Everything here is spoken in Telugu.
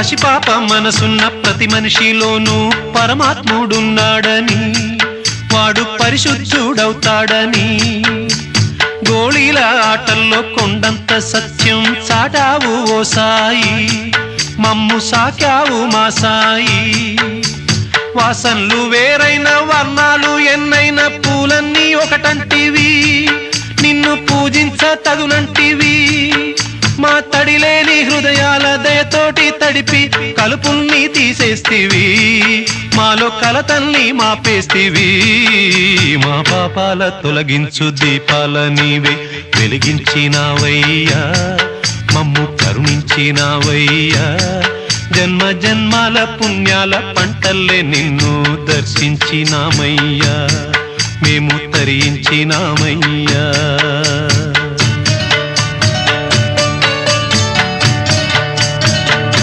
పసిపాప మనసున్న ప్రతి మనిషిలోనూ పరమాత్ముడున్నాడని, వాడు పరిశుద్ధుడవుతాడని, గోళీల ఆటల్లో కొండంత సత్యం చాటావు ఓ సాయి, మమ్ము సాకావు మా సాయి. వాసనలు వేరైన వర్ణాలు ఎన్నైన పూలన్నీ ఒకటంటివి, నిన్ను పూజించ తగునంటివి. మా తడిలేని హృదయాల దయతోటి తడిపి కలుపుల్ని తీసేస్తివి, మాలో కలతల్ని మాపేస్తివి. మా పాపాల తొలగించు దీపాల నీవే వెలిగించినావయ్యా, మమ్ము కరుణించినావయ్యా. జన్మ జన్మాల పుణ్యాల పంటల్లే నిన్ను దర్శించినామయ్యా, మేము తరించినామయ్యా.